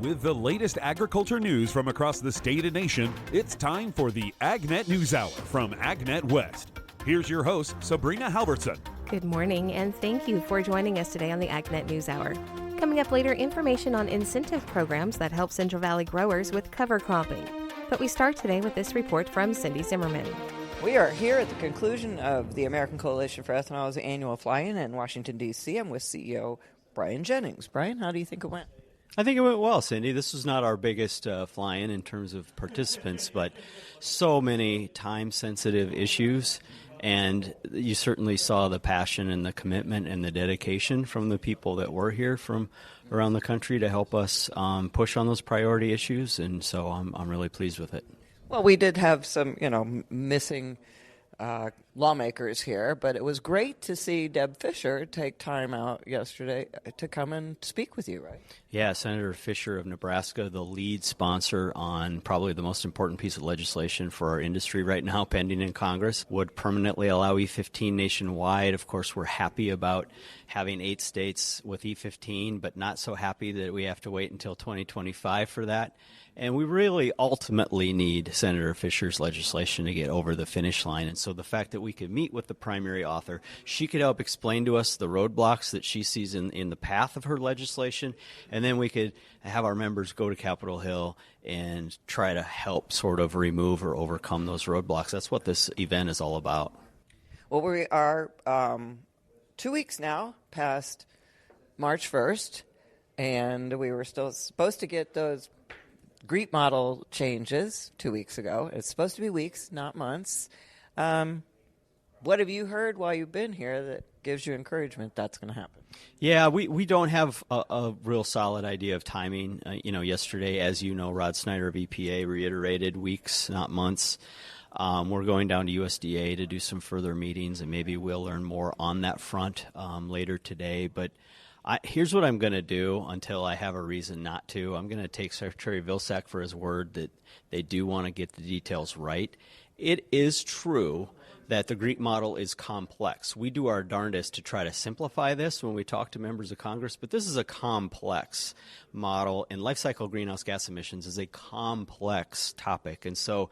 With the latest agriculture news from across the state and nation, it's time for the AgNet News Hour from AgNet West. Here's your host, Sabrina Halvorson. Good morning, and thank you for joining us today on the AgNet News Hour. Coming up later, information on incentive programs that help Central Valley growers with cover cropping. But we start today with this report from Cindy Zimmerman. We are here at the conclusion of the American Coalition for Ethanol's annual fly-in in Washington, D.C. I'm with CEO Brian Jennings. Brian, how do you think it went? I think it went well, Cindy. This was not our biggest fly-in in terms of participants, but so many time-sensitive issues, and you certainly saw the passion and the commitment and the dedication from the people that were here from around the country to help us push on those priority issues, and so I'm really pleased with it. Well, we did have some, missing lawmakers here, but it was great to see Deb Fischer take time out yesterday to come and speak with you, right? Yeah, Senator Fischer of Nebraska, the lead sponsor on probably the most important piece of legislation for our industry right now pending in Congress, would permanently allow E15 nationwide. Of course, we're happy about having 8 states with E15, but not so happy that we have to wait until 2025 for that. And we really ultimately need Senator Fischer's legislation to get over the finish line. And so the fact that we could meet with the primary author, she could help explain to us the roadblocks that she sees in the path of her legislation, and then we could have our members go to Capitol Hill and try to help sort of remove or overcome those roadblocks. That's what this event is all about. Well, we are 2 weeks now past March 1st, and we were still supposed to get those GREET model changes 2 weeks ago. It's supposed to be weeks, not months. What have you heard while you've been here that gives you encouragement that's going to happen? Yeah, we don't have a real solid idea of timing. Yesterday, as you know, Rod Snyder of EPA reiterated weeks, not months. We're going down to USDA to do some further meetings, and maybe we'll learn more on that front later today. But here's what I'm going to do until I have a reason not to. I'm going to take Secretary Vilsack for his word that they do want to get the details right. It is true that the GREET model is complex. We do our darndest to try to simplify this when we talk to members of Congress, but this is a complex model, and life cycle greenhouse gas emissions is a complex topic. And so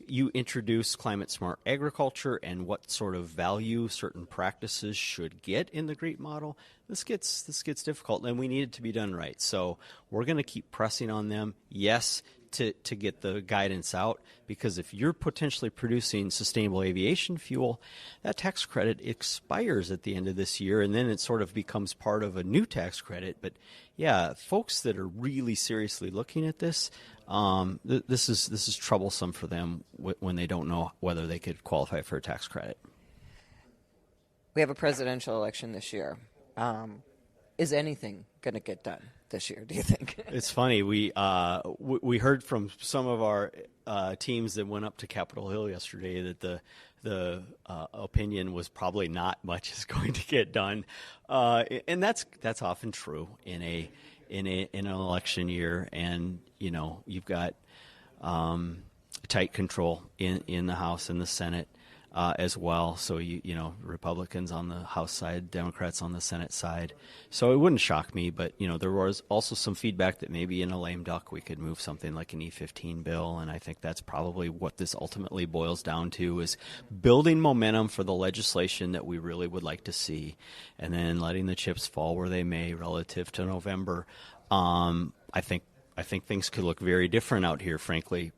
you introduce climate smart agriculture and what sort of value certain practices should get in the GREET model. This gets difficult, and we need it to be done right. So we're going to keep pressing on them, yes, to get the guidance out, because if you're potentially producing sustainable aviation fuel, that tax credit expires at the end of this year, and then it sort of becomes part of a new tax credit. But yeah, folks that are really seriously looking at this, this is troublesome for them when they don't know whether they could qualify for a tax credit. We have a presidential election this year. Is anything going to get done this year, do you think? It's funny. We heard from some of our teams that went up to Capitol Hill yesterday that the opinion was probably not much is going to get done, and that's often true in an election year. And you've got tight control in the House and the Senate as well. So Republicans on the House side, Democrats on the Senate side. So it wouldn't shock me, but there was also some feedback that maybe in a lame duck we could move something like an E15 bill, and I think that's probably what this ultimately boils down to, is building momentum for the legislation that we really would like to see, and then letting the chips fall where they may relative to November. I think things could look very different out here, frankly,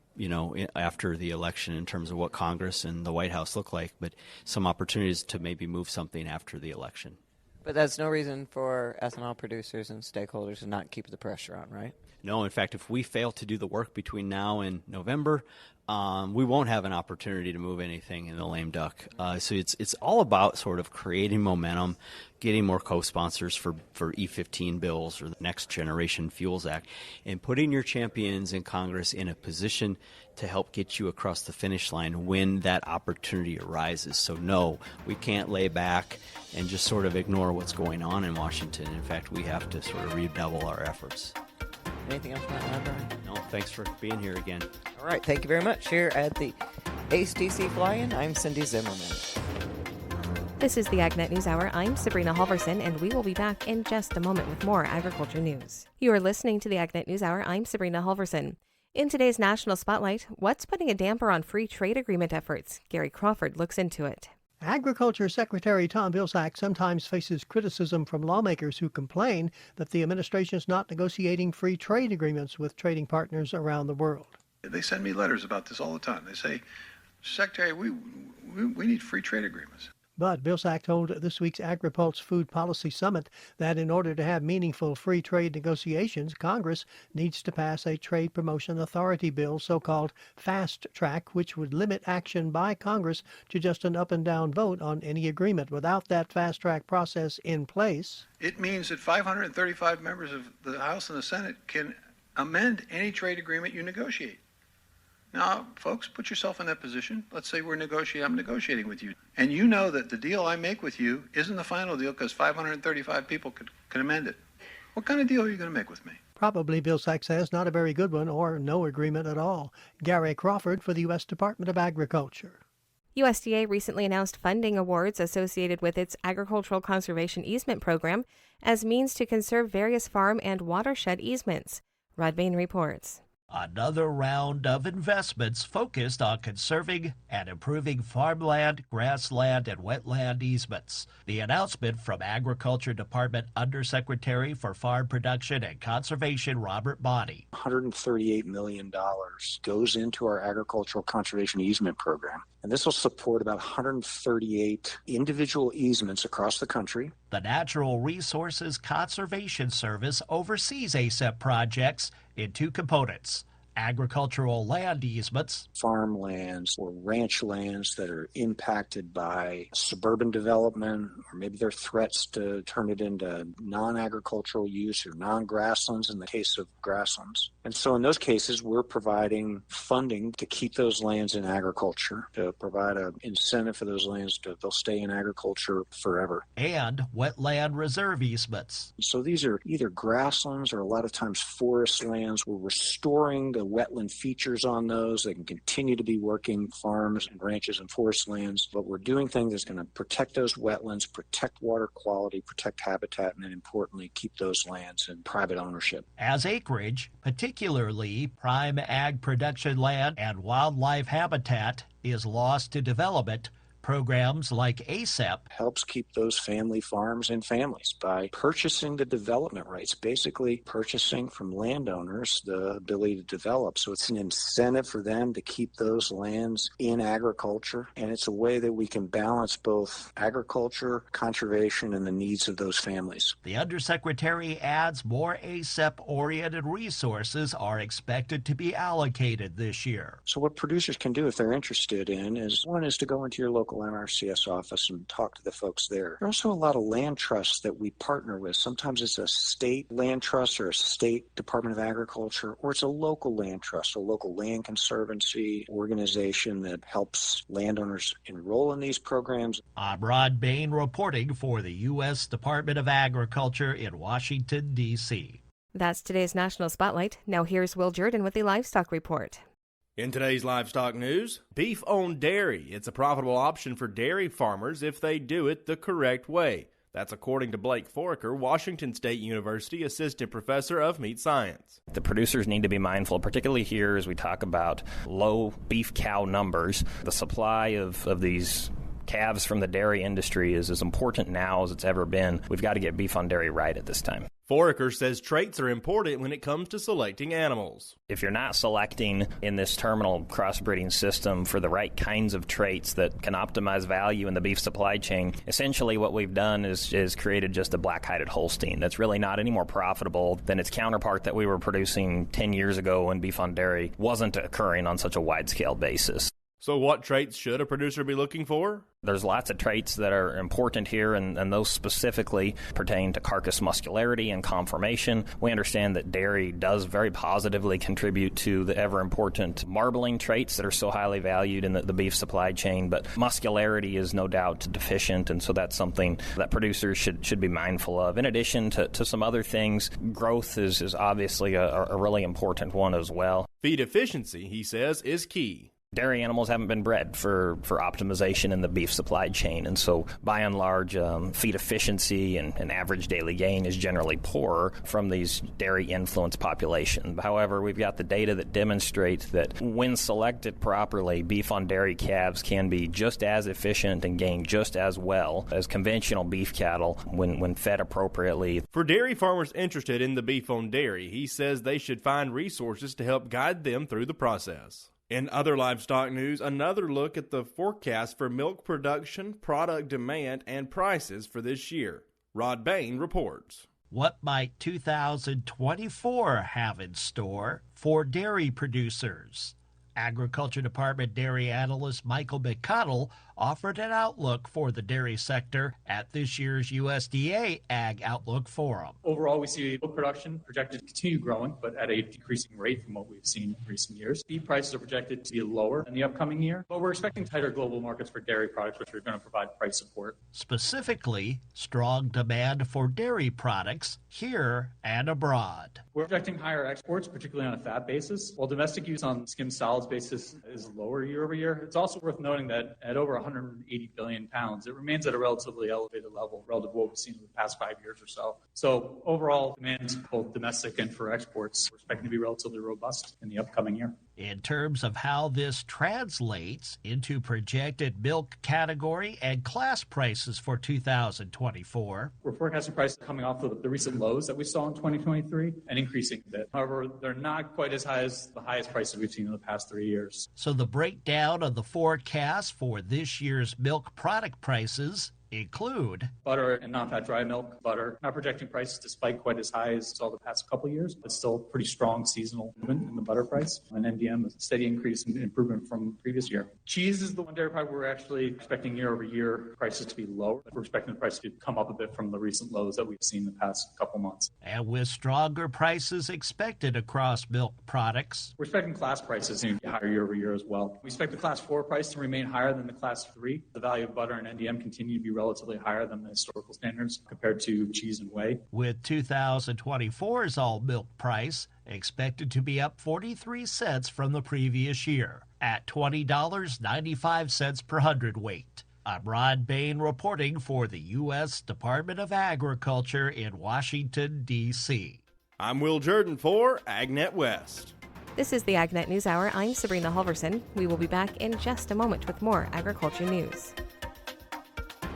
after the election in terms of what Congress and the White House look like, but some opportunities to maybe move something after the election. But that's no reason for ethanol producers and stakeholders to not keep the pressure on, right? No, in fact, if we fail to do the work between now and November, we won't have an opportunity to move anything in the lame duck. So it's all about sort of creating momentum, getting more co-sponsors for E15 bills or the Next Generation Fuels Act, and putting your champions in Congress in a position to help get you across the finish line when that opportunity arises. So no, we can't lay back and just sort of ignore what's going on in Washington. In fact, we have to sort of redouble our efforts. Anything else you want to add, Brian? No, thanks for being here again. All right, thank you very much. Here at the ACE DC Fly-In, I'm Cindy Zimmerman. This is the AgNet News Hour. I'm Sabrina Halvorson, and we will be back in just a moment with more agriculture news. You are listening to the AgNet News Hour. I'm Sabrina Halvorson. In today's National Spotlight, what's putting a damper on free trade agreement efforts? Gary Crawford looks into it. Agriculture Secretary Tom Vilsack sometimes faces criticism from lawmakers who complain that the administration is not negotiating free trade agreements with trading partners around the world. They send me letters about this all the time. They say, Secretary, we need free trade agreements. But Vilsack told this week's AgriPulse Food Policy Summit that in order to have meaningful free trade negotiations, Congress needs to pass a Trade Promotion Authority bill, so-called Fast Track, which would limit action by Congress to just an up and down vote on any agreement. Without that fast track process in place, it means that 535 members of the House and the Senate can amend any trade agreement you negotiate. Now, folks, put yourself in that position. Let's say I'm negotiating with you. And you know that the deal I make with you isn't the final deal because 535 people can amend it. What kind of deal are you going to make with me? Probably, Vilsack says, not a very good one or no agreement at all. Gary Crawford for the U.S. Department of Agriculture. USDA recently announced funding awards associated with its Agricultural Conservation Easement Program as means to conserve various farm and watershed easements. Rod Bain reports. Another round of investments focused on conserving and improving farmland, grassland, and wetland easements. The announcement from Agriculture Department Undersecretary for Farm Production and Conservation, Robert Bonney. $138 million goes into our Agricultural Conservation Easement Program. And this will support about 138 individual easements across the country. The Natural Resources Conservation Service oversees ASEP projects in two components: agricultural land easements, farmlands or ranch lands that are impacted by suburban development, or maybe there are threats to turn it into non-agricultural use or non-grasslands in the case of grasslands. And so in those cases, we're providing funding to keep those lands in agriculture, to provide an incentive for those lands they'll stay in agriculture forever. And wetland reserve easements. So these are either grasslands or a lot of times forest lands. We're restoring the wetland features on those. They can continue to be working farms and ranches and forest lands, but we're doing things that's going to protect those wetlands, protect water quality, protect habitat, and then importantly, keep those lands in private ownership. As acreage, particularly prime ag production land and wildlife habitat, is lost to development, programs like ASEP helps keep those family farms in families by purchasing the development rights, basically purchasing from landowners the ability to develop. So it's an incentive for them to keep those lands in agriculture, and it's a way that we can balance both agriculture, conservation, and the needs of those families. The Undersecretary adds more ASEP-oriented resources are expected to be allocated this year. So what producers can do if they're interested in is, one is to go into your local NRCS office and talk to the folks there. There are also a lot of land trusts that we partner with. Sometimes it's a state land trust or a state Department of Agriculture, or it's a local land trust, a local land conservancy organization that helps landowners enroll in these programs. I'm Rod Bain reporting for the U.S. Department of Agriculture in Washington, D.C. That's today's National Spotlight. Now here's Will Jordan with the Livestock Report. In today's livestock news, beef on dairy. It's a profitable option for dairy farmers if they do it the correct way. That's according to Blake Foraker, Washington State University Assistant Professor of Meat Science. The producers need to be mindful, particularly here as we talk about low beef cow numbers. The supply of these calves from the dairy industry is as important now as it's ever been. We've got to get beef on dairy right at this time. Foraker says traits are important when it comes to selecting animals. If you're not selecting in this terminal crossbreeding system for the right kinds of traits that can optimize value in the beef supply chain, essentially what we've done is created just a black-hided Holstein that's really not any more profitable than its counterpart that we were producing 10 years ago when beef on dairy wasn't occurring on such a wide-scale basis. So what traits should a producer be looking for? There's lots of traits that are important here, and those specifically pertain to carcass muscularity and conformation. We understand that dairy does very positively contribute to the ever-important marbling traits that are so highly valued in the beef supply chain, but muscularity is no doubt deficient, and so that's something that producers should be mindful of. In addition to some other things, growth is obviously a really important one as well. Feed efficiency, he says, is key. Dairy animals haven't been bred for optimization in the beef supply chain, and so by and large, feed efficiency and average daily gain is generally poorer from these dairy-influenced populations. However, we've got the data that demonstrates that when selected properly, beef on dairy calves can be just as efficient and gain just as well as conventional beef cattle when fed appropriately. For dairy farmers interested in the beef on dairy, he says they should find resources to help guide them through the process. In other livestock news, another look at the forecast for milk production, product demand, and prices for this year. Rod Bain reports. What might 2024 have in store for dairy producers? Agriculture Department dairy analyst Michael McConnell offered an outlook for the dairy sector at this year's USDA Ag Outlook Forum. Overall, we see milk production projected to continue growing, but at a decreasing rate from what we've seen in recent years. Feed prices are projected to be lower in the upcoming year, but we're expecting tighter global markets for dairy products, which are going to provide price support. Specifically, strong demand for dairy products here and abroad. We're projecting higher exports, particularly on a fat basis, while domestic use on skimmed solids basis is lower year over year. It's also worth noting that at over 180 billion pounds, it remains at a relatively elevated level relative to what we've seen in the past 5 years or so. So overall, demand both domestic and for exports, we're expecting to be relatively robust in the upcoming year. In terms of how this translates into projected milk category and class prices for 2024. We're forecasting prices coming off of the recent lows that we saw in 2023 and increasing a bit. However, they're not quite as high as the highest prices we've seen in the past 3 years. So the breakdown of the forecast for this year's milk product prices include butter and non-fat dry milk. Butter, not projecting prices to spike quite as high as saw the past couple of years, but still pretty strong seasonal movement in the butter price. And NDM, a steady increase in improvement from previous year. Cheese is the one dairy product we're actually expecting year over year prices to be lower. We're expecting the price to come up a bit from the recent lows that we've seen the past couple months. And with stronger prices expected across milk products, we're expecting class prices to be higher year over year as well. We expect the class 4 price to remain higher than the class 3. The value of butter and NDM continue to be relatively higher than the historical standards compared to cheese and whey. With 2024's all milk price expected to be up 43 cents from the previous year at $20.95 per hundredweight. I'm Rod Bain reporting for the U.S. Department of Agriculture in Washington, D.C. I'm Will Jordan for AgNet West. This is the AgNet News Hour. I'm Sabrina Halvorson. We will be back in just a moment with more agriculture news.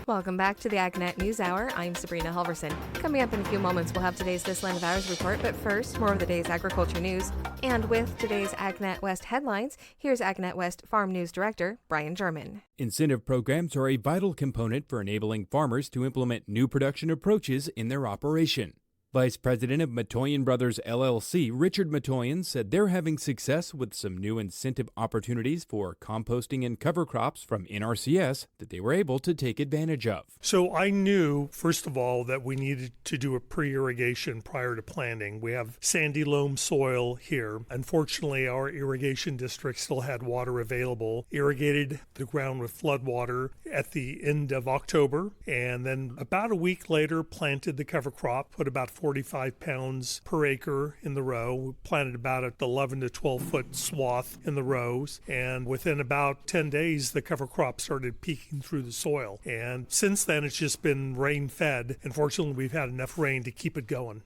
Welcome back to the AgNet News Hour. I'm Sabrina Halvorson. Coming up in a few moments, we'll have today's This Land of Ours report, but first, more of the day's agriculture news. And with today's AgNet West headlines, here's AgNet West Farm News Director Brian German. Incentive programs are a vital component for enabling farmers to implement new production approaches in their operation. Vice President of Matoyan Brothers LLC, Richard Matoyan, said they're having success with some new incentive opportunities for composting and cover crops from NRCS that they were able to take advantage of. So I knew, first of all, that we needed to do a pre-irrigation prior to planting. We have sandy loam soil here. Unfortunately, our irrigation district still had water available. Irrigated the ground with flood water at the end of October, and then about a week later planted the cover crop, put about 45 pounds per acre in the row. We planted about an 11 to 12 foot swath in the rows, and within about 10 days the cover crop started peeking through the soil. And since then it's just been rain fed, and fortunately we've had enough rain to keep it going.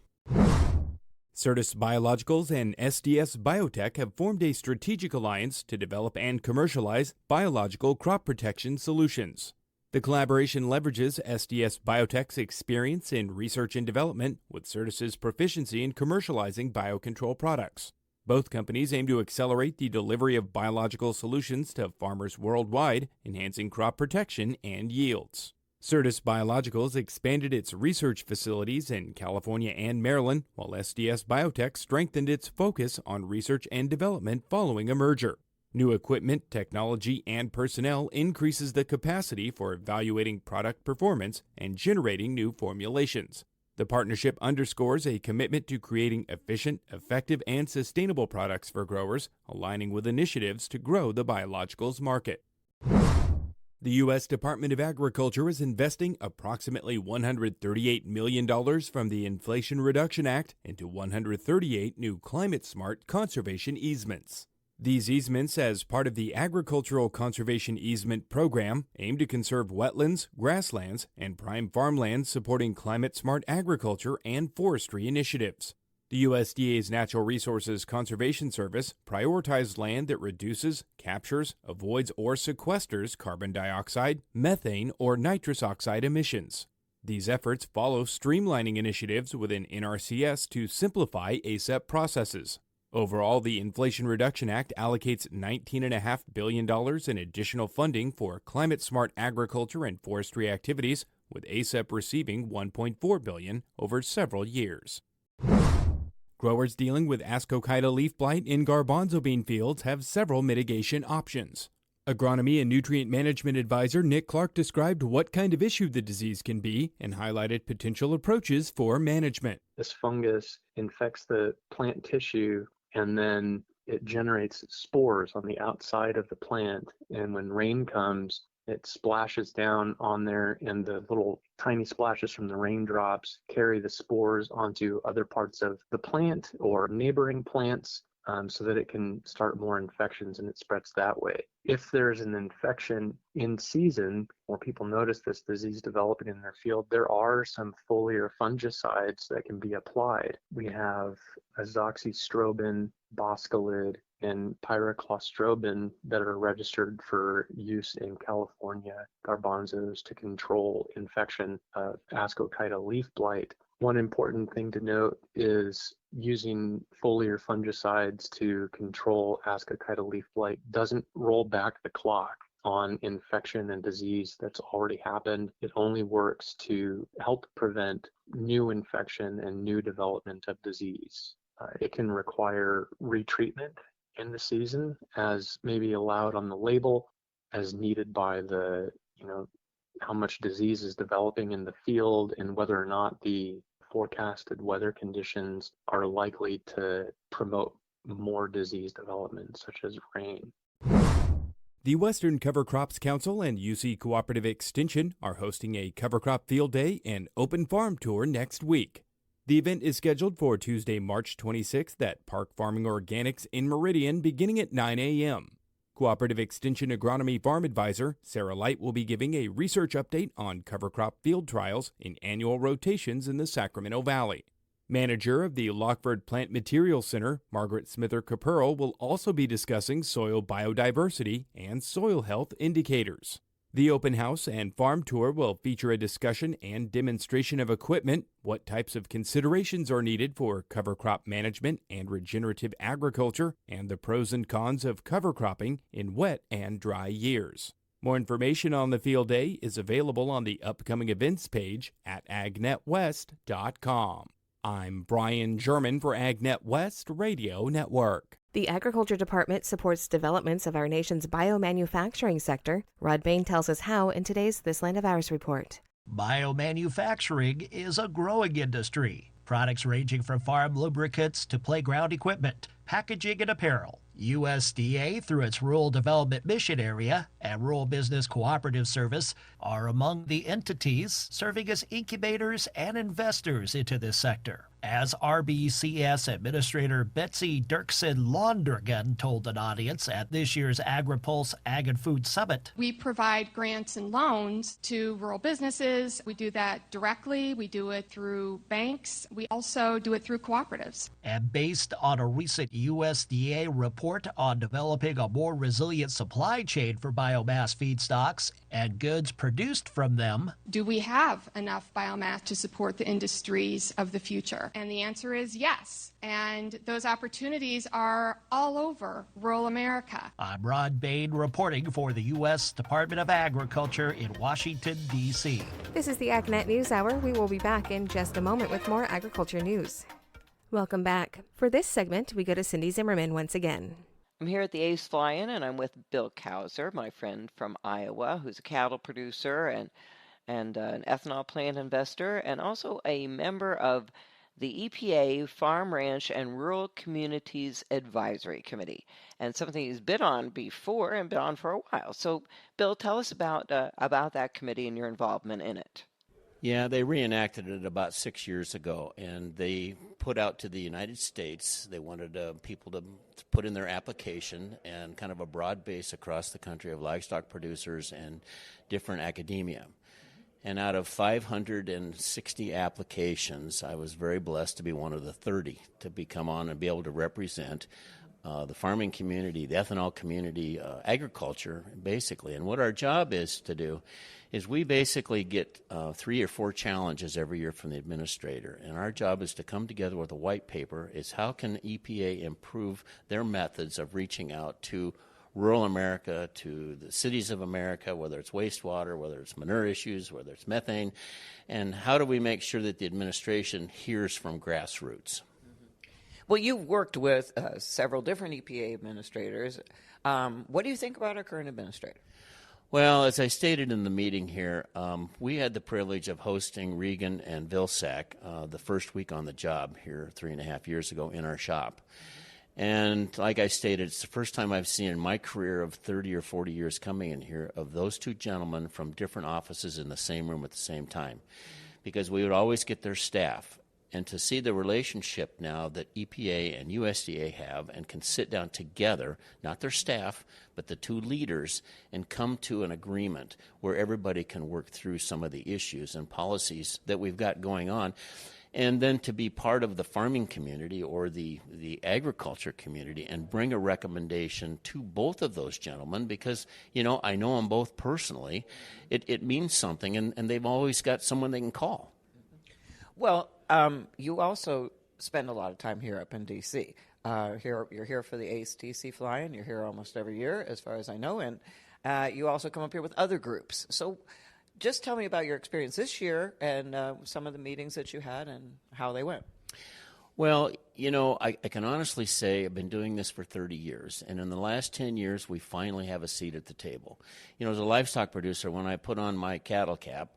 Certus Biologicals and SDS Biotech have formed a strategic alliance to develop and commercialize biological crop protection solutions. The collaboration leverages SDS Biotech's experience in research and development with Certus's proficiency in commercializing biocontrol products. Both companies aim to accelerate the delivery of biological solutions to farmers worldwide, enhancing crop protection and yields. Certus Biologicals expanded its research facilities in California and Maryland, while SDS Biotech strengthened its focus on research and development following a merger. New equipment, technology, and personnel increases the capacity for evaluating product performance and generating new formulations. The partnership underscores a commitment to creating efficient, effective, and sustainable products for growers, aligning with initiatives to grow the biologicals market. The U.S. Department of Agriculture is investing approximately $138 million from the Inflation Reduction Act into 138 new climate-smart conservation easements. These easements, as part of the Agricultural Conservation Easement Program, aim to conserve wetlands, grasslands, and prime farmland supporting climate-smart agriculture and forestry initiatives. The USDA's Natural Resources Conservation Service prioritizes land that reduces, captures, avoids, or sequesters carbon dioxide, methane, or nitrous oxide emissions. These efforts follow streamlining initiatives within NRCS to simplify ASEP processes. Overall, the Inflation Reduction Act allocates $19.5 billion in additional funding for climate-smart agriculture and forestry activities, with ASEP receiving $1.4 billion over several years. Growers dealing with Ascochyta leaf blight in garbanzo bean fields have several mitigation options. Agronomy and Nutrient Management Advisor Nick Clark described what kind of issue the disease can be and highlighted potential approaches for management. This fungus infects the plant tissue and then it generates spores on the outside of the plant. And when rain comes, it splashes down on there, and the little tiny splashes from the raindrops carry the spores onto other parts of the plant or neighboring plants, so that it can start more infections and it spreads that way. If there's an infection in season, or people notice this disease developing in their field, there are some foliar fungicides that can be applied. We have azoxystrobin, boscalid, and pyraclostrobin that are registered for use in California garbanzos to control infection of Ascochyta leaf blight. One important thing to note is using foliar fungicides to control Ascochyta leaf blight doesn't roll back the clock on infection and disease that's already happened. It only works to help prevent new infection and new development of disease. It can require retreatment in the season, as maybe allowed on the label, as needed by the, how much disease is developing in the field and whether or not the forecasted weather conditions are likely to promote more disease development, such as rain. The Western Cover Crops Council and UC Cooperative Extension are hosting a cover crop field day and open farm tour next week. The event is scheduled for Tuesday, March 26th at Park Farming Organics in Meridian, beginning at 9 a.m. Cooperative Extension Agronomy Farm Advisor Sarah Light will be giving a research update on cover crop field trials in annual rotations in the Sacramento Valley. Manager of the Lockford Plant Materials Center, Margaret Smither-Caperl, will also be discussing soil biodiversity and soil health indicators. The open house and farm tour will feature a discussion and demonstration of equipment, what types of considerations are needed for cover crop management and regenerative agriculture, and the pros and cons of cover cropping in wet and dry years. More information on the field day is available on the upcoming events page at agnetwest.com. I'm Brian German for AgNet West Radio Network. The Agriculture Department supports developments of our nation's biomanufacturing sector. Rod Bain tells us how in today's This Land of Ours report. Biomanufacturing is a growing industry. Products ranging from farm lubricants to playground equipment, packaging, and apparel. USDA, through its Rural Development Mission Area and Rural Business Cooperative Service, are among the entities serving as incubators and investors into this sector. As RBCS Administrator Betsy Dirksen-Londergan told an audience at this year's AgriPulse Ag and Food Summit, we provide grants and loans to rural businesses. We do that directly. We do it through banks. We also do it through cooperatives. And based on a recent USDA report on developing a more resilient supply chain for biomass feedstocks and goods produced from them, do we have enough biomass to support the industries of the future? And the answer is yes. And those opportunities are all over rural America. I'm Rod Bain reporting for the U.S. Department of Agriculture in Washington, D.C. This is the AgNet News Hour. We will be back in just a moment with more agriculture news. Welcome back. For this segment, we go to Cindy Zimmerman once again. I'm here at the Ace Fly-In, and I'm with Bill Kauser, my friend from Iowa, who's a cattle producer and an ethanol plant investor, and also a member of the EPA Farm, Ranch, and Rural Communities Advisory Committee, and something he's been on before and been on for a while. So, Bill, tell us about that committee and your involvement in it. Yeah, they reenacted it about 6 years ago, and they put out to the United States. They wanted people to put in their application and kind of a broad base across the country of livestock producers and different academia. And out of 560 applications, I was very blessed to be one of the 30 to come on and be able to represent the farming community, the ethanol community, agriculture, basically. And what our job is to do is we basically get 3 or 4 challenges every year from the administrator. And our job is to come together with a white paper is how can EPA improve their methods of reaching out to rural America, to the cities of America, whether it's wastewater, whether it's manure issues, whether it's methane, and how do we make sure that the administration hears from grassroots? Well, you've worked with several different EPA administrators. What do you think about our current administrator? Well, as I stated in the meeting here, we had the privilege of hosting Regan and Vilsack the first week on the job here 3.5 years ago in our shop. And like I stated, it's the first time I've seen in my career of 30 or 40 years coming in here of those two gentlemen from different offices in the same room at the same time. Because we would always get their staff. And to see the relationship now that EPA and USDA have and can sit down together, not their staff, but the two leaders, and come to an agreement where everybody can work through some of the issues and policies that we've got going on. And then to be part of the farming community or the agriculture community and bring a recommendation to both of those gentlemen because, you know, I know them both personally. It means something, and they've always got someone they can call. Well, you also spend a lot of time here up in D.C. You're here for the ACTC fly-in. You're here almost every year, as far as I know, and you also come up here with other groups. So just tell me about your experience this year and some of the meetings that you had and how they went. Well, you know, I can honestly say I've been doing this for 30 years, and in the last 10 years, we finally have a seat at the table. You know, as a livestock producer, when I put on my cattle cap,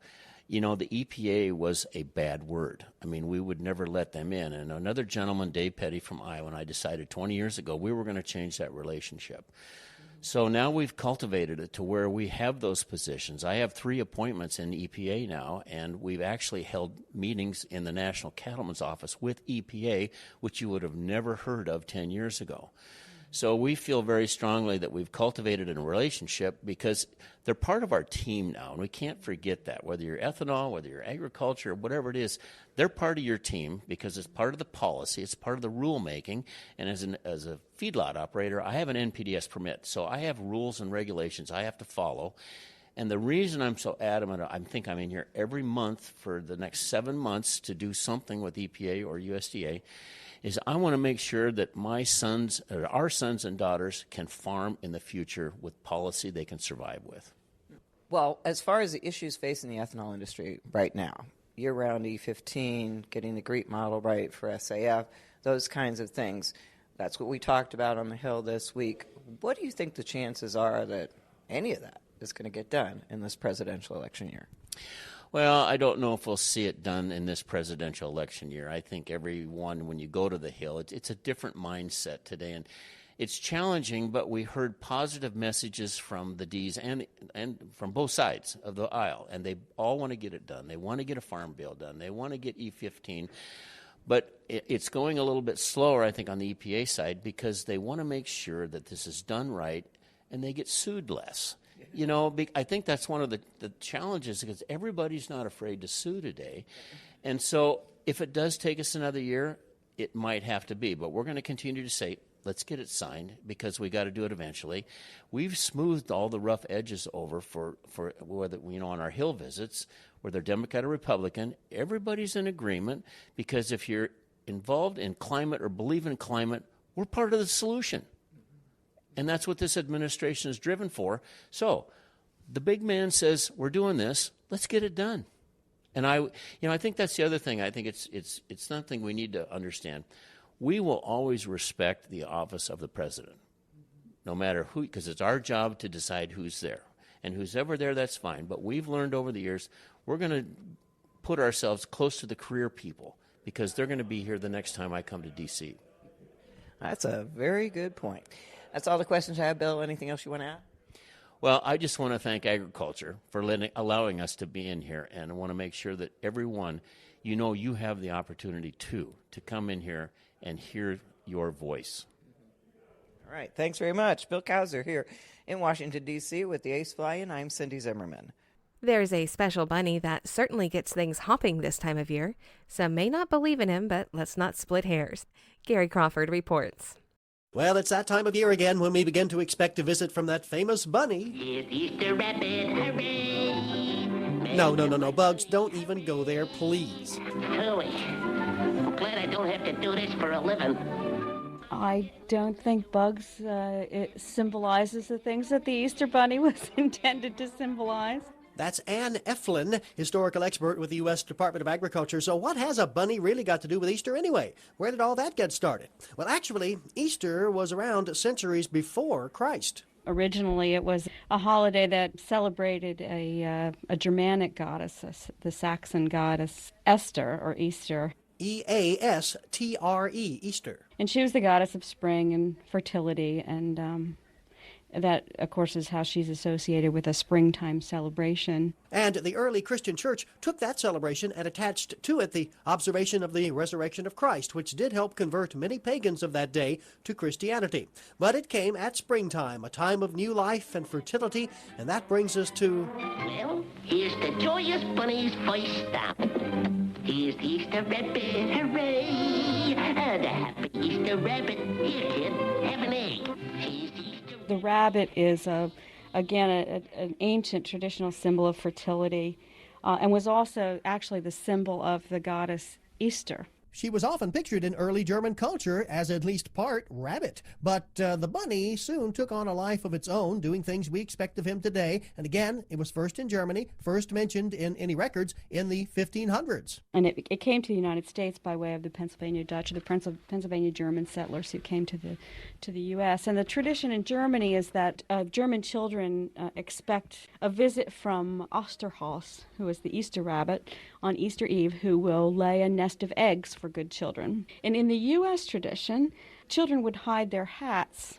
you know, the EPA was a bad word. I mean, we would never let them in. And another gentleman, Dave Petty from Iowa, and I decided 20 years ago we were going to change that relationship. So now we've cultivated it to where we have those positions. I have 3 appointments in EPA now, and we've actually held meetings in the National Cattlemen's Office with EPA, which you would have never heard of 10 years ago. So we feel very strongly that we've cultivated a relationship because they're part of our team now, and we can't forget that. Whether you're ethanol, whether you're agriculture, whatever it is, they're part of your team because it's part of the policy, it's part of the rulemaking, and as a feedlot operator, I have an NPDES permit, so I have rules and regulations I have to follow. And the reason I'm so adamant, I think I'm in here every month for the next 7 months to do something with EPA or USDA, is I want to make sure that my sons, or our sons and daughters, can farm in the future with policy they can survive with. Well, as far as the issues facing the ethanol industry right now, year-round E15, getting the GREET model right for SAF, those kinds of things, that's what we talked about on the Hill this week. What do you think the chances are that any of that is going to get done in this presidential election year? Well, I don't know if we'll see it done in this presidential election year. I think everyone, when you go to the Hill, it's a different mindset today. And it's challenging, but we heard positive messages from the Ds and from both sides of the aisle. And they all want to get it done. They want to get a farm bill done. They want to get E15. But it's going a little bit slower, I think, on the EPA side because they want to make sure that this is done right and they get sued less. You know, I think that's one of the challenges because everybody's not afraid to sue today. And so if it does take us another year, it might have to be. But we're going to continue to say, let's get it signed because we got to do it eventually. We've smoothed all the rough edges over for whether, you know, on our Hill visits, whether Democrat or Republican, everybody's in agreement because if you're involved in climate or believe in climate, we're part of the solution. And that's what this administration is driven for. So the big man says, we're doing this, let's get it done. And I think that's the other thing. I think it's something we need to understand. We will always respect the office of the president, no matter who, because it's our job to decide who's there. And who's ever there, that's fine. But we've learned over the years, we're going to put ourselves close to the career people because they're going to be here the next time I come to D.C. That's a very good point. That's all the questions I have, Bill. Anything else you want to add? Well, I just want to thank agriculture for allowing us to be in here, and I want to make sure that everyone, you have the opportunity to come in here and hear your voice. All right. Thanks very much. Bill Kauser here in Washington, D.C. with the Ace Fly-In. I'm Cindy Zimmerman. There's a special bunny that certainly gets things hopping this time of year. Some may not believe in him, but let's not split hairs. Gary Crawford reports. Well, it's that time of year again when we begin to expect a visit from that famous bunny. It's Easter Rabbit, hooray! No, Bugs, don't even go there, please. Hooey. I'm glad I don't have to do this for a living. I don't think Bugs it symbolizes the things that the Easter Bunny was intended to symbolize. That's Ann Eflin, historical expert with the U.S. Department of Agriculture. So what has a bunny really got to do with Easter anyway? Where did all that get started? Well, actually, Easter was around centuries before Christ. Originally, it was a holiday that celebrated a Germanic goddess, the Saxon goddess Esther, or Easter. E-A-S-T-R-E, Easter. And she was the goddess of spring and fertility, and that, of course, is how she's associated with a springtime celebration. And the early Christian church took that celebration and attached to it the observation of the resurrection of Christ, which did help convert many pagans of that day to Christianity. But it came at springtime, a time of new life and fertility, and that brings us to... Well, here's the joyous bunny's first stop. Here's the Easter Rabbit, hooray! And a happy Easter Rabbit. Here, kid, have an egg. The rabbit is, again, an ancient traditional symbol of fertility and was also actually the symbol of the goddess Easter. She was often pictured in early German culture as at least part rabbit, but the bunny soon took on a life of its own, doing things we expect of him today. And again, it was first in Germany, first mentioned in any records in the 1500s. And it came to the United States by way of the Pennsylvania Dutch, or the Pennsylvania German settlers who came to the U.S. And the tradition in Germany is that German children expect a visit from Osterhaus, who is the Easter rabbit, on Easter Eve, who will lay a nest of eggs for good children. And in the U.S. tradition, children would hide their hats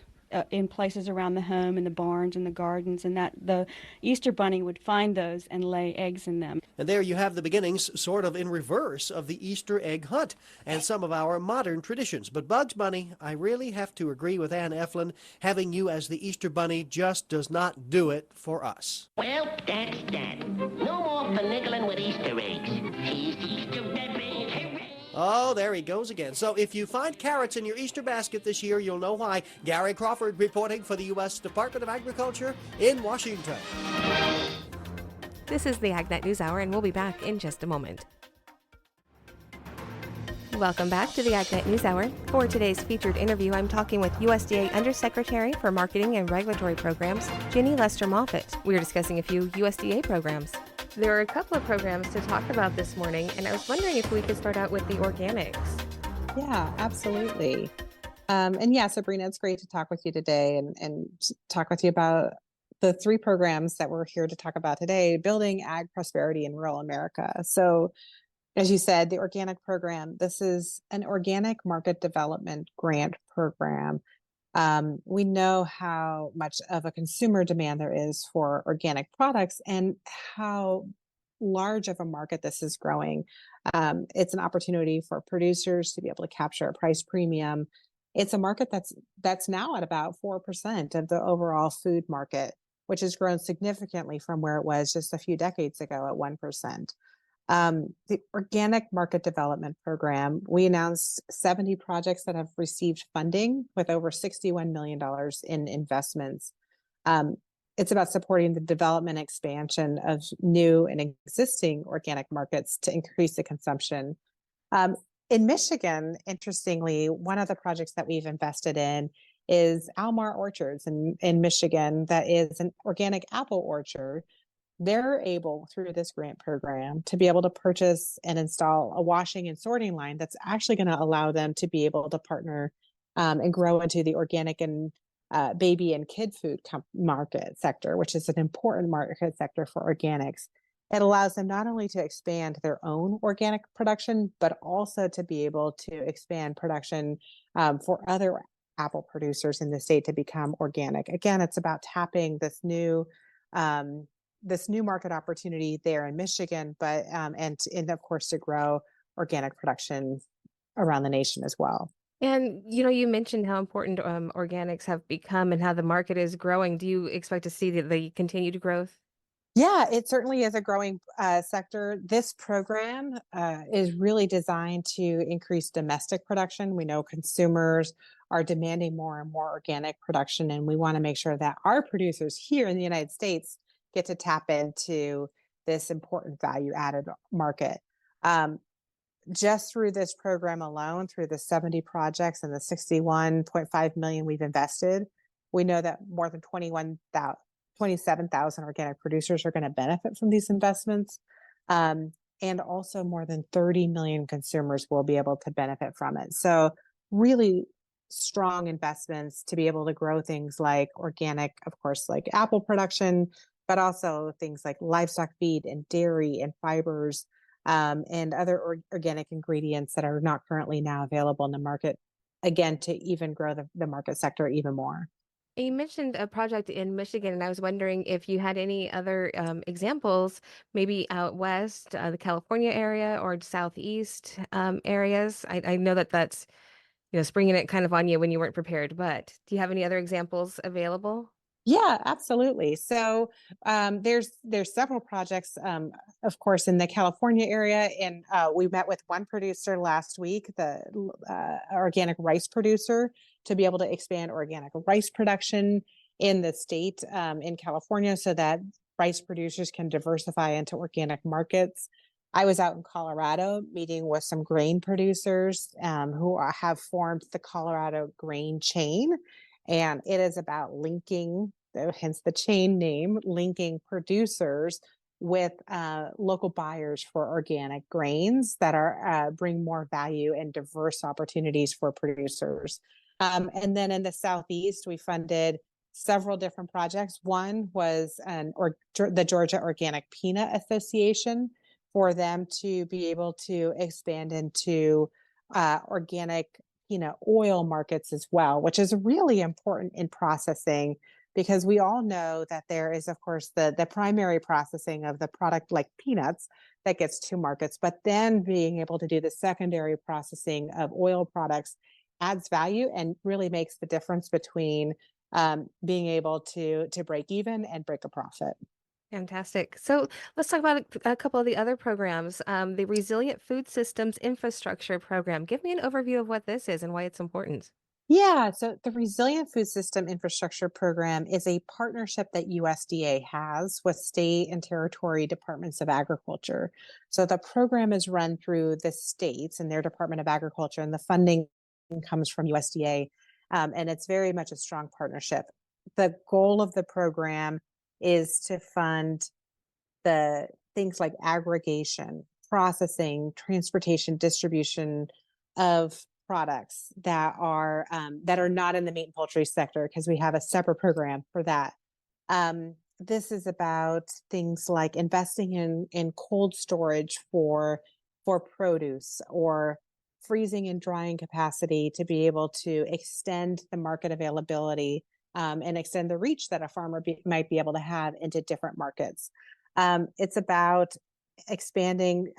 in places around the home, in the barns, in the gardens, and that the Easter Bunny would find those and lay eggs in them. And there you have the beginnings, sort of in reverse, of the Easter egg hunt and some of our modern traditions. But Bugs Bunny, I really have to agree with Ann Eflin. Having you as the Easter Bunny just does not do it for us. Well, that's that. No more finagling with Easter eggs. Here's the Easter Rabbit, hooray! Oh, there he goes again. So if you find carrots in your Easter basket this year, you'll know why. Gary Crawford reporting for the U.S. Department of Agriculture in Washington. This is the AgNet News Hour, and we'll be back in just a moment. Welcome back to the AgNet News Hour. For today's featured interview, I'm talking with USDA Undersecretary for Marketing and Regulatory Programs, Ginny Lester-Moffitt. We're discussing a few USDA programs. There are a couple of programs to talk about this morning, and I was wondering if we could start out with the organics. Yeah, absolutely. And yeah, Sabrina, it's great to talk with you today and talk with you about the three programs that we're here to talk about today, building ag prosperity in rural America. So as you said, the organic program, this is an organic market development grant program. We know how much of a consumer demand there is for organic products and how large of a market this is growing. It's an opportunity for producers to be able to capture a price premium. It's a market that's now at about 4% of the overall food market, which has grown significantly from where it was just a few decades ago at 1%. The Organic Market Development Program, we announced 70 projects that have received funding with over $61 million in investments. It's about supporting the development and expansion of new and existing organic markets to increase the consumption. In Michigan, interestingly, one of the projects that we've invested in is Almar Orchards in Michigan. That is an organic apple orchard. They're able, through this grant program, to be able to purchase and install a washing and sorting line that's actually going to allow them to be able to partner and grow into the organic and baby and kid food market sector, which is an important market sector for organics. It allows them not only to expand their own organic production, but also to be able to expand production for other apple producers in the state to become organic. Again, it's about tapping this new market opportunity there in Michigan, but and of course to grow organic production around the nation as well. And you mentioned how important organics have become and how the market is growing. Do you expect to see the continued growth? Yeah, it certainly is a growing sector. This program is really designed to increase domestic production. We know consumers are demanding more and more organic production, and we want to make sure that our producers here in the United States get to tap into this important value added market. Just through this program alone, through the 70 projects and the 61.5 million we've invested, we know that more than 27,000 organic producers are going to benefit from these investments. And also more than 30 million consumers will be able to benefit from it. So really strong investments to be able to grow things like organic, of course, like apple production, but also things like livestock feed and dairy and fibers, and other organic ingredients that are not currently now available in the market, again, to even grow the market sector even more. You mentioned a project in Michigan, and I was wondering if you had any other examples, maybe out west, the California area or southeast areas. I know that that's springing it kind of on you when you weren't prepared, but do you have any other examples available? Yeah, absolutely. So there's several projects, of course, in the California area, and we met with one producer last week, the organic rice producer, to be able to expand organic rice production in the state in California, so that rice producers can diversify into organic markets. I was out in Colorado meeting with some grain producers who have formed the Colorado Grain Chain. And it is about linking, hence the chain name, linking producers with local buyers for organic grains that are bring more value and diverse opportunities for producers. And then in the Southeast, we funded several different projects. One was the Georgia Organic Peanut Association, for them to be able to expand into organic oil markets as well, which is really important in processing, because we all know that there is, of course, the primary processing of the product like peanuts that gets to markets, but then being able to do the secondary processing of oil products adds value and really makes the difference between being able to break even and break a profit. Fantastic. So let's talk about a couple of the other programs. The Resilient Food Systems Infrastructure Program. Give me an overview of what this is and why it's important. Yeah, so the Resilient Food System Infrastructure Program is a partnership that USDA has with state and territory departments of agriculture. So the program is run through the states and their Department of Agriculture, and the funding comes from USDA. And it's very much a strong partnership. The goal of the program is to fund the things like aggregation, processing, transportation, distribution of products that are not in the meat and poultry sector, because we have a separate program for that. This is about things like investing in cold storage for produce, or freezing and drying capacity to be able to extend the market availability and extend the reach that a farmer might be able to have into different markets. It's about expanding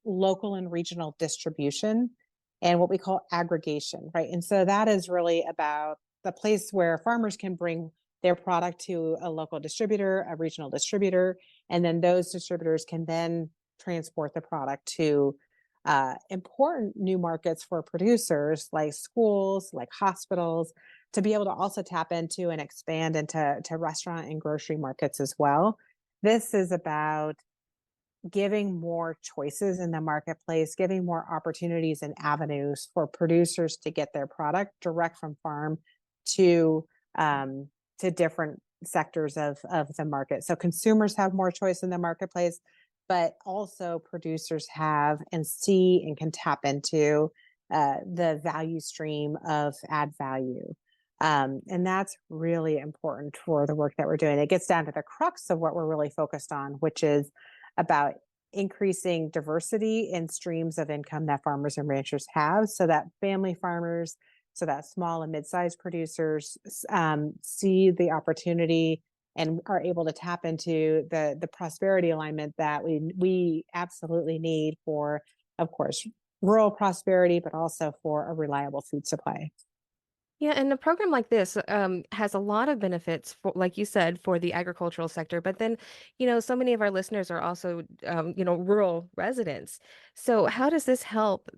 local and regional distribution and what we call aggregation, right? And so that is really about the place where farmers can bring their product to a local distributor, a regional distributor, and then those distributors can then transport the product to important new markets for producers like schools, like hospitals, to be able to also tap into and expand into restaurant and grocery markets as well. This is about giving more choices in the marketplace, giving more opportunities and avenues for producers to get their product direct from farm to different sectors of the market. So consumers have more choice in the marketplace, but also producers have and see and can tap into the value stream of add value. And that's really important for the work that we're doing. It gets down to the crux of what we're really focused on, which is about increasing diversity in streams of income that farmers and ranchers have, so that family farmers so that small and mid-sized producers see the opportunity and are able to tap into the prosperity alignment that we absolutely need for, of course, rural prosperity, but also for a reliable food supply. Yeah, and a program like this has a lot of benefits, for, like you said, for the agricultural sector. But then, so many of our listeners are also, rural residents. So how does this help,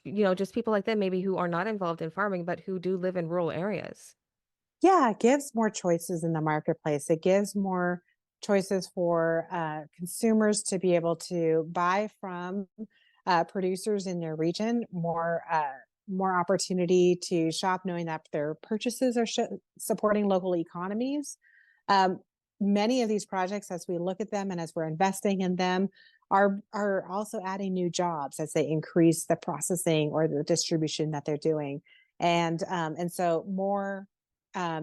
just people like them, maybe who are not involved in farming, but who do live in rural areas? Yeah, it gives more choices in the marketplace. It gives more choices for consumers to be able to buy from producers in their region, more opportunity to shop knowing that their purchases are supporting local economies. Um, Many of these projects, as we look at them and as we're investing in them, are also adding new jobs as they increase the processing or the distribution that they're doing. And so more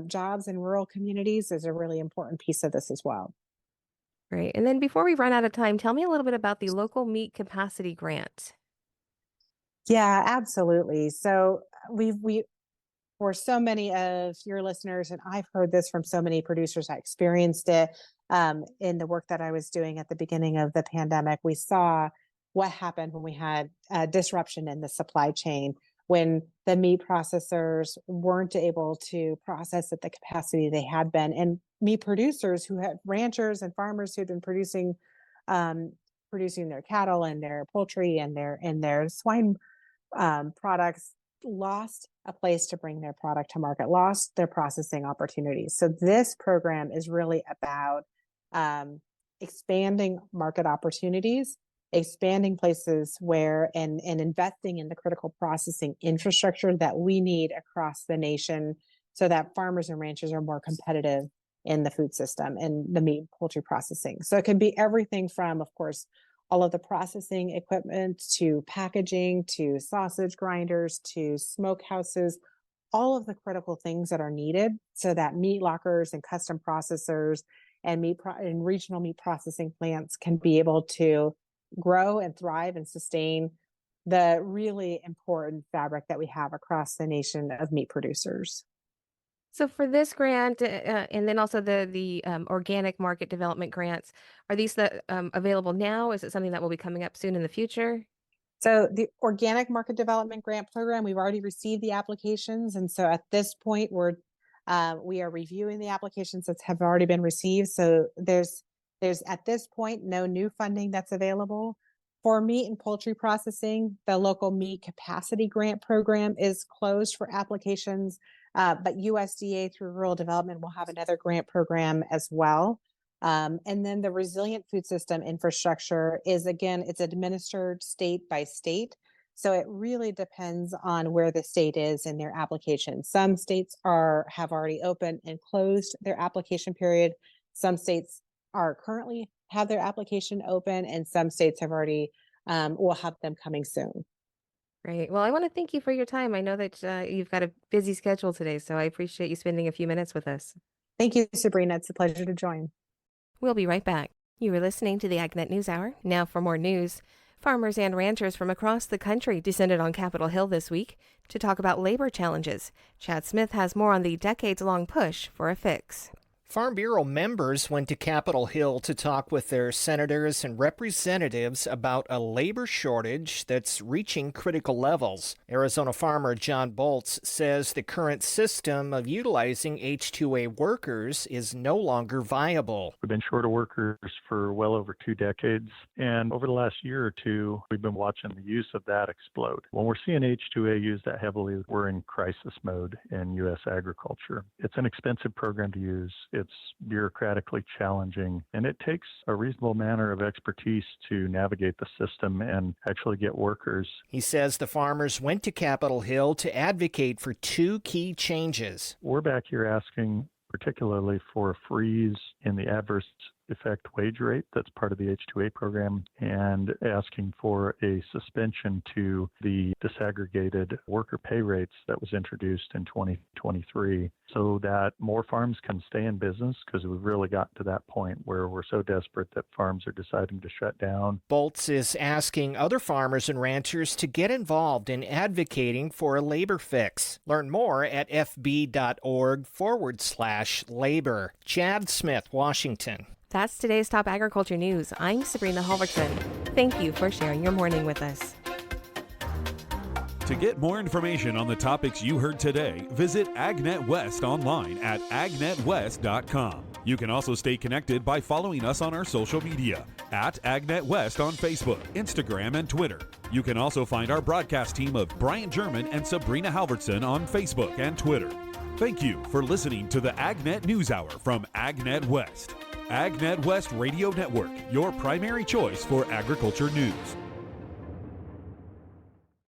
jobs in rural communities is a really important piece of this as well. Right. And then before we run out of time, tell me a little bit about the local meat capacity grant. Yeah, absolutely. So we for so many of your listeners, and I've heard this from so many producers, I experienced it in the work that I was doing at the beginning of the pandemic. We saw what happened when we had disruption in the supply chain, when the meat processors weren't able to process at the capacity they had been. And meat producers who had ranchers and farmers who'd been producing their cattle and their poultry and their swine products lost a place to bring their product to market, lost their processing opportunities. So this program is really about expanding market opportunities, expanding places where and investing in the critical processing infrastructure that we need across the nation so that farmers and ranchers are more competitive in the food system and the meat and poultry processing. So it can be everything from, of course, all of the processing equipment to packaging, to sausage grinders, to smokehouses, all of the critical things that are needed so that meat lockers and custom processors and and regional meat processing plants can be able to grow and thrive and sustain the really important fabric that we have across the nation of meat producers. So for this grant, and then also the organic market development grants, are these available now? Is it something that will be coming up soon in the future? So the Organic Market Development Grant Program, we've already received the applications, and so at this point, we are reviewing the applications that have already been received. So there's at this point no new funding that's available. For meat and poultry processing, the local meat capacity grant program is closed for applications, but USDA through Rural Development will have another grant program as well. And then the resilient food system infrastructure is, again, it's administered state by state. So it really depends on where the state is in their application. Some states have already opened and closed their application period. Some states are currently have their application open, and some states have already will have them coming soon. Great. Well, I want to thank you for your time. I know that you've got a busy schedule today, so I appreciate you spending a few minutes with us. Thank you, Sabrina. It's a pleasure to join. We'll be right back. You are listening to the AgNet News Hour. Now for more news. Farmers and ranchers from across the country descended on Capitol Hill this week to talk about labor challenges. Chad Smith has more on the decades-long push for a fix. Farm Bureau members went to Capitol Hill to talk with their senators and representatives about a labor shortage that's reaching critical levels. Arizona farmer John Bolts says the current system of utilizing H-2A workers is no longer viable. We've been short of workers for well over 2 decades, and over the last year or two, we've been watching the use of that explode. When we're seeing H-2A used that heavily, we're in crisis mode in U.S. agriculture. It's an expensive program to use. It's bureaucratically challenging, and it takes a reasonable manner of expertise to navigate the system and actually get workers. He says the farmers went to Capitol Hill to advocate for 2 key changes. We're back here asking particularly for a freeze in the adverse effect wage rate that's part of the H-2A program and asking for a suspension to the disaggregated worker pay rates that was introduced in 2023 so that more farms can stay in business, because we've really gotten to that point where we're so desperate that farms are deciding to shut down. Boltz is asking other farmers and ranchers to get involved in advocating for a labor fix. Learn more at fb.org/labor. Chad Smith, Washington. That's today's top agriculture news. I'm Sabrina Halvorson. Thank you for sharing your morning with us. To get more information on the topics you heard today, visit AgNet West online at agnetwest.com. You can also stay connected by following us on our social media at AgNet West on Facebook, Instagram, and Twitter. You can also find our broadcast team of Brian German and Sabrina Halvorson on Facebook and Twitter. Thank you for listening to the AgNet News Hour from AgNet West. AgNet West Radio Network, your primary choice for agriculture news.